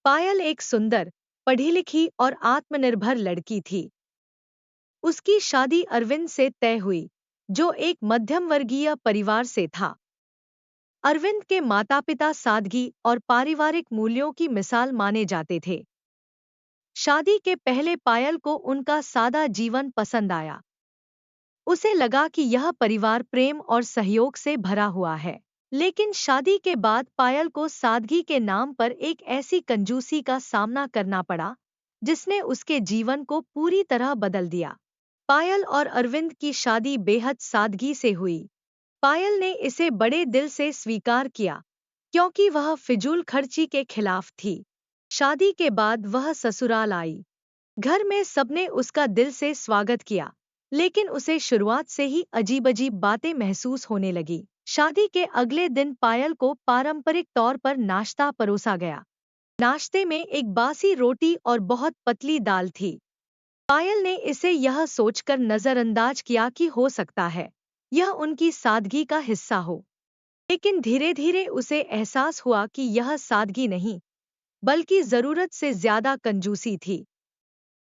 पायल एक सुंदर, पढ़ी लिखी और आत्मनिर्भर लड़की थी। उसकी शादी अरविंद से तय हुई, जो एक मध्यम वर्गीय परिवार से था। अरविंद के माता-पिता सादगी और पारिवारिक मूल्यों की मिसाल माने जाते थे। शादी के पहले पायल को उनका सादा जीवन पसंद आया। उसे लगा कि यह परिवार प्रेम और सहयोग से भरा हुआ है। लेकिन शादी के बाद पायल को सादगी के नाम पर एक ऐसी कंजूसी का सामना करना पड़ा, जिसने उसके जीवन को पूरी तरह बदल दिया। पायल और अरविंद की शादी बेहद सादगी से हुई। पायल ने इसे बड़े दिल से स्वीकार किया, क्योंकि वह फिजूल खर्ची के खिलाफ थी। शादी के बाद वह ससुराल आई। घर में सबने उसका दिल से स्वागत किया, लेकिन उसे शुरुआत से ही अजीब-अजीब बातें महसूस होने लगी। शादी के अगले दिन पायल को पारंपरिक तौर पर नाश्ता परोसा गया। नाश्ते में एक बासी रोटी और बहुत पतली दाल थी। पायल ने इसे यह सोचकर नजरअंदाज किया कि हो सकता है यह उनकी सादगी का हिस्सा हो। लेकिन धीरे-धीरे उसे एहसास हुआ कि यह सादगी नहीं, बल्कि जरूरत से ज्यादा कंजूसी थी।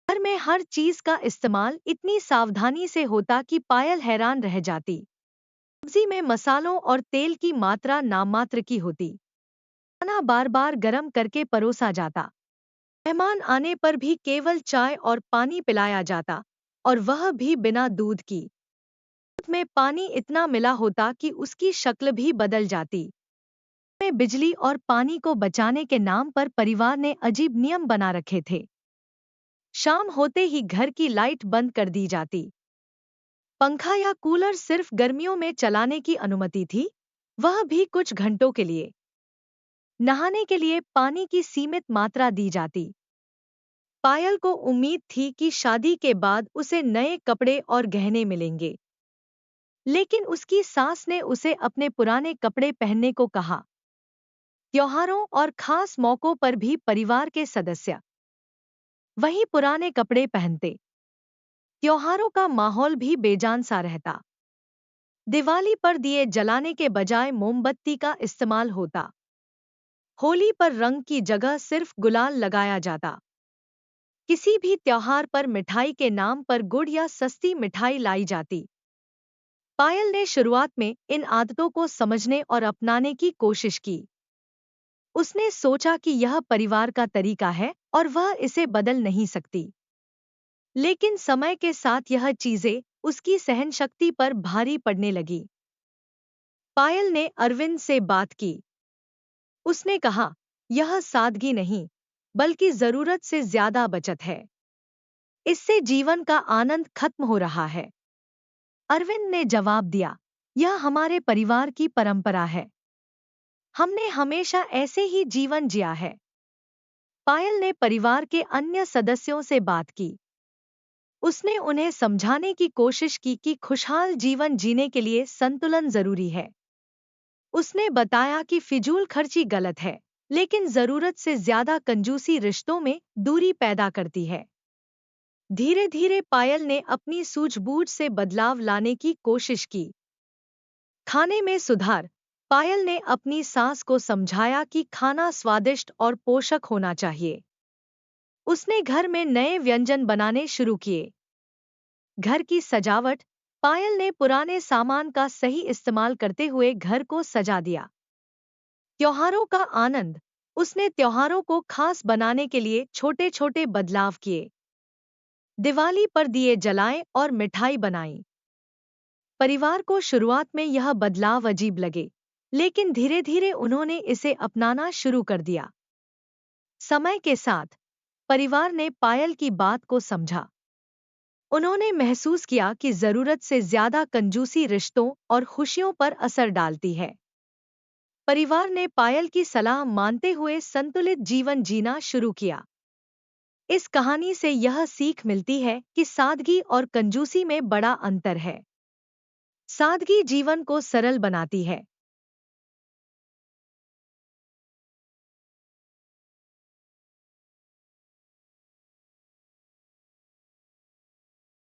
घर में हर चीज का इस्तेमाल इतनी सावधानी से होता कि पायल हैरान रह जाती। सब्जी में मसालों और तेल की मात्रा नाममात्र की होती। खाना बार-बार गर्म करके परोसा जाता। मेहमान आने पर भी केवल चाय और पानी पिलाया जाता, और वह भी बिना दूध की। दूध में पानी इतना मिला होता कि उसकी शक्ल भी बदल जाती। में बिजली और पानी को बचाने के नाम पर परिवार ने अजीब नियम बना रखे थे। शाम होते ही घर की लाइट बंद कर दी जाती। पंखा या कूलर सिर्फ गर्मियों में चलाने की अनुमति थी, वह भी कुछ घंटों के लिए। नहाने के लिए पानी की सीमित मात्रा दी जाती। पायल को उम्मीद थी कि शादी के बाद उसे नए कपड़े और गहने मिलेंगे, लेकिन उसकी सास ने उसे अपने पुराने कपड़े पहनने को कहा। त्योहारों और खास मौकों पर भी परिवार के सदस्य वही पुराने कपड़े पहनते। त्योहारों का माहौल भी बेजान सा रहता। दिवाली पर दिए जलाने के बजाय मोमबत्ती का इस्तेमाल होता। होली पर रंग की जगह सिर्फ गुलाल लगाया जाता। किसी भी त्योहार पर मिठाई के नाम पर गुड़ या सस्ती मिठाई लाई जाती। पायल ने शुरुआत में इन आदतों को समझने और अपनाने की कोशिश की। उसने सोचा कि यह परिवार का तरीका है और वह इसे बदल नहीं सकती। लेकिन समय के साथ यह चीजें उसकी सहनशक्ति पर भारी पड़ने लगी। पायल ने अरविंद से बात की। उसने कहा, यह सादगी नहीं, बल्कि जरूरत से ज्यादा बचत है। इससे जीवन का आनंद खत्म हो रहा है। अरविंद ने जवाब दिया, यह हमारे परिवार की परंपरा है। हमने हमेशा ऐसे ही जीवन जिया है। पायल ने परिवार के अन्य सदस्यों से बात की। उसने उन्हें समझाने की कोशिश की कि खुशहाल जीवन जीने के लिए संतुलन जरूरी है। उसने बताया कि फिजूल खर्ची गलत है, लेकिन जरूरत से ज्यादा कंजूसी रिश्तों में दूरी पैदा करती है। धीरे-धीरे पायल ने अपनी सूझबूझ से बदलाव लाने की कोशिश की। खाने में सुधार। पायल ने अपनी सास को समझाया कि खाना स्वादिष्ट और पोषक होना चाहिए। उसने घर में नए व्यंजन बनाने शुरू किए। घर की सजावट। पायल ने पुराने सामान का सही इस्तेमाल करते हुए घर को सजा दिया। त्योहारों का आनंद। उसने त्योहारों को खास बनाने के लिए छोटे-छोटे बदलाव किए। दिवाली पर दिए जलाएं और मिठाई बनाई। परिवार को शुरुआत में यह बदलाव अजीब लगे, लेकिन धीरे-धीरे उन्होंने इसे अपनाना शुरू कर दिया। समय के साथ परिवार ने पायल की बात को समझा। उन्होंने महसूस किया कि जरूरत से ज्यादा कंजूसी रिश्तों और खुशियों पर असर डालती है। परिवार ने पायल की सलाह मानते हुए संतुलित जीवन जीना शुरू किया। इस कहानी से यह सीख मिलती है कि सादगी और कंजूसी में बड़ा अंतर है। सादगी जीवन को सरल बनाती है,